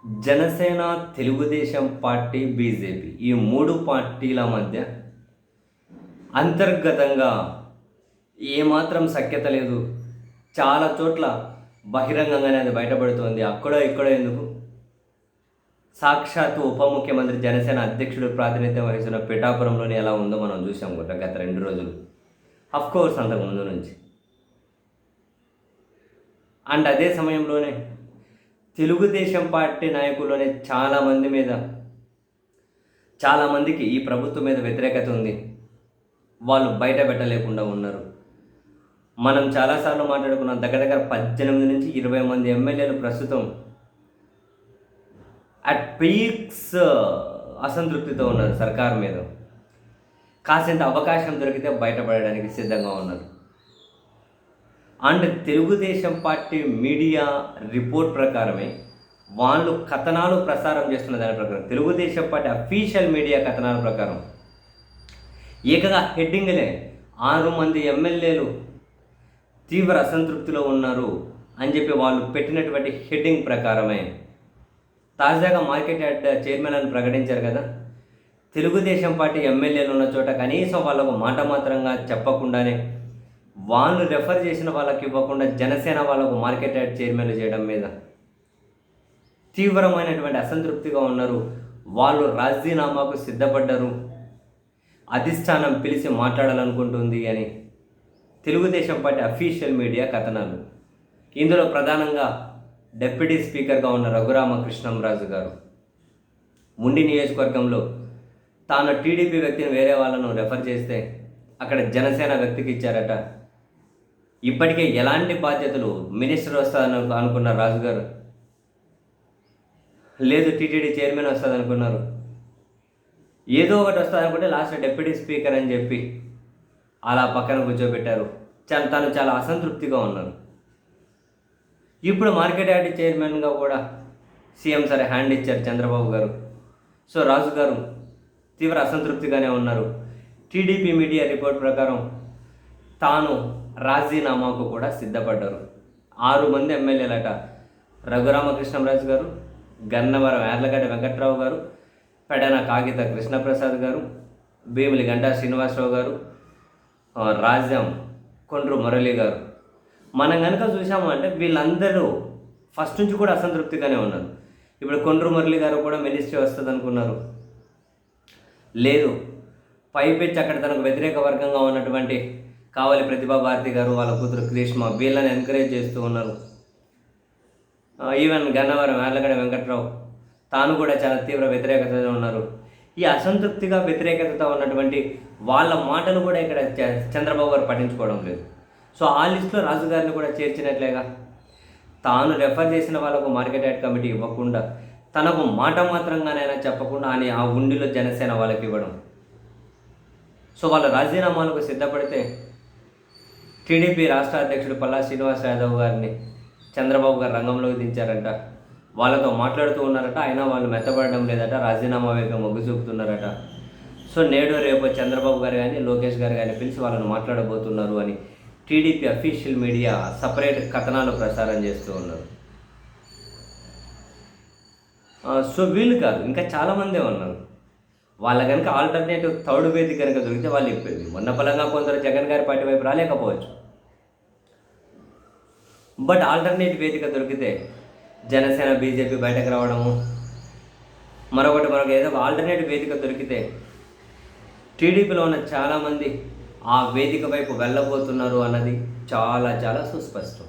Janasena, Telugu Desam party, BJP ఈ 3 పార్టీల మధ్య అంతర్గతంగా ఏమాత్రం సఖ్యత లేదు. చాలా చోట్ల బహిరంగంగానే అది బయటపడుతోంది. అక్కడో ఇక్కడో ఎందుకు, సాక్షాత్తు ఉప ముఖ్యమంత్రి జనసేన అధ్యక్షుడు ప్రాతినిధ్యం వహిస్తున్న పిఠాపురంలోనే ఎలా ఉందో మనం చూసాం గత 2 రోజులు. అఫ్కోర్స్ అంతకు ముందు నుంచి. అండ్ అదే సమయంలోనే తెలుగుదేశం పార్టీ నాయకుల్లోనే చాలామందికి ఈ ప్రభుత్వం మీద వ్యతిరేకత ఉంది. వాళ్ళు బయట పెట్టలేకుండా ఉన్నారు. మనం చాలాసార్లు మాట్లాడుకున్నాం. దగ్గర 18 నుంచి 20 మంది ఎమ్మెల్యేలు ప్రస్తుతం అట్ పీక్స్ అసంతృప్తితో ఉన్నారు సర్కార్ మీద. కాసింత అవకాశం దొరికితే బయటపడడానికి సిద్ధంగా ఉన్నారు. And Telugu Desam party media report ప్రకారమే వాళ్ళు కథనాలు ప్రసారం చేస్తున్న దాని ప్రకారం, తెలుగుదేశం పార్టీ అఫీషియల్ మీడియా కథనాల ప్రకారం ఏకంగా హెడ్డింగ్లే 6 మంది ఎమ్మెల్యేలు తీవ్ర అసంతృప్తిలో ఉన్నారు అని చెప్పి వాళ్ళు పెట్టినటువంటి హెడ్డింగ్ ప్రకారమే తాజాగా మార్కెట్ యార్డ్ చైర్మన్ అని ప్రకటించారు కదా. తెలుగుదేశం పార్టీ ఎమ్మెల్యేలు ఉన్న చోట కనీసం వాళ్ళకు మాట మాత్రంగా చెప్పకుండానే వాళ్ళు రెఫర్ చేసిన వాళ్ళకి ఇవ్వకుండా జనసేన వాళ్ళకు మార్కెట్ యార్డ్ చైర్మన్లు చేయడం మీద తీవ్రమైనటువంటి అసంతృప్తిగా ఉన్నారు. వాళ్ళు రాజీనామాకు సిద్ధపడ్డారు. అధిష్టానం పిలిచి మాట్లాడాలనుకుంటుంది అని తెలుగుదేశం పార్టీ అఫీషియల్ మీడియా కథనాలు. ఇందులో ప్రధానంగా డిప్యూటీ స్పీకర్గా ఉన్న రఘురామకృష్ణంరాజు గారు ముండి నియోజకవర్గంలో తాను టీడీపీ వ్యక్తిని వేరే వాళ్ళను రెఫర్ చేస్తే అక్కడ జనసేన వ్యక్తికి ఇచ్చారట. ఇప్పటికే ఎలాంటి బాధ్యతలు, మినిస్టర్ వస్తుందని అనుకున్న రాజు గారు, లేదు టీటీడీ చైర్మన్ వస్తుంది అనుకున్నారు. ఏదో ఒకటి వస్తుంది అనుకుంటే లాస్ట్ డిప్యూటీ స్పీకర్ అని చెప్పి అలా పక్కన కూర్చోబెట్టారు. తను చాలా అసంతృప్తిగా ఉన్నారు. ఇప్పుడు మార్కెట్ యార్డ్ చైర్మన్గా కూడా సీఎం సరే హ్యాండ్ ఇచ్చారు చంద్రబాబు గారు. సో రాజు గారు తీవ్ర అసంతృప్తిగానే ఉన్నారు. టీడీపీ మీడియా రిపోర్ట్ ప్రకారం తాను రాజీనామాకు కూడా సిద్ధపడ్డారు. 6 మంది ఎమ్మెల్యేలట. రఘురామకృష్ణంరాజు గారు, గన్నవరం యార్లగడ్డ వెంకట్రావు గారు, పెడన కాగిత కృష్ణప్రసాద్ గారు, భీమిలి గంటా శ్రీనివాసరావు గారు, రాజ్యం కొండ్రు మురళి గారు. మనం కనుక చూసాము అంటే వీళ్ళందరూ ఫస్ట్ నుంచి కూడా అసంతృప్తిగానే ఉన్నారు. ఇప్పుడు కొండ్రు మురళి గారు కూడా మినిస్ట్రీ వస్తుంది అనుకున్నారు. లేదు, పైపెచ్చి అక్కడ తనకు వ్యతిరేక వర్గంగా ఉన్నటువంటి కావలి ప్రతిభా భారతి గారు, వాళ్ళ కూతురు గ్రీష్మ వీళ్ళని ఎంకరేజ్ చేస్తూ ఉన్నారు. ఈవెన్ గన్నవరం యార్లగడ్డ వెంకట్రావు తాను కూడా చాలా తీవ్ర వ్యతిరేకతతో ఉన్నారు. ఈ అసంతృప్తిగా వ్యతిరేకతతో ఉన్నటువంటి వాళ్ళ మాటలు కూడా ఇక్కడ చంద్రబాబు గారు పట్టించుకోవడం లేదు. సో ఆ లిస్టులో రాజుగారిని కూడా చేర్చినట్లేగా. తాను రెఫర్ చేసిన వాళ్ళకు మార్కెట్ యార్డ్ కమిటీ ఇవ్వకుండా, తనకు మాట మాత్రంగానైనా చెప్పకుండా అని ఆ ఉండిలో జనసేన వాళ్ళకి ఇవ్వడం. సో వాళ్ళ రాజీనామాలకు సిద్ధపడితే టీడీపీ రాష్ట్ర అధ్యక్షుడు పల్లా శ్రీనివాస్ యాదవ్ గారిని చంద్రబాబు గారు రంగంలోకి దించారట. వాళ్ళతో మాట్లాడుతూ ఉన్నారట. అయినా వాళ్ళు మెత్తపడడం లేదట. రాజీనామా వైపు మొగ్గు చూపుతున్నారట. సో నేడు రేపు చంద్రబాబు గారు కానీ లోకేష్ గారు కానీ పిలిచి వాళ్ళని మాట్లాడబోతున్నారు అని టీడీపీ అఫీషియల్ మీడియా సపరేట్ కథనాలు ప్రసారం చేస్తూ ఉన్నారు. సో వీళ్ళు కాదు, ఇంకా చాలామందే ఉన్నారు. వాళ్ళ కనుక ఆల్టర్నేటివ్ థర్డ్ వేదిక కనుక దొరికితే వాళ్ళు ఇప్పేది. మొన్న పలంగా కొందరు జగన్ గారి పార్టీ వైపు రాలేకపోవచ్చు. బట్ ఆల్టర్నేటివ్ వేదిక దొరికితే జనసేన, బీజేపీ బయటకు రావడము, మరొకటి ఏదో ఒక ఆల్టర్నేటివ్ వేదిక దొరికితే టీడీపీలో ఉన్న చాలామంది ఆ వేదిక వైపు వెళ్ళబోతున్నారు అన్నది చాలా చాలా సుస్పష్టం.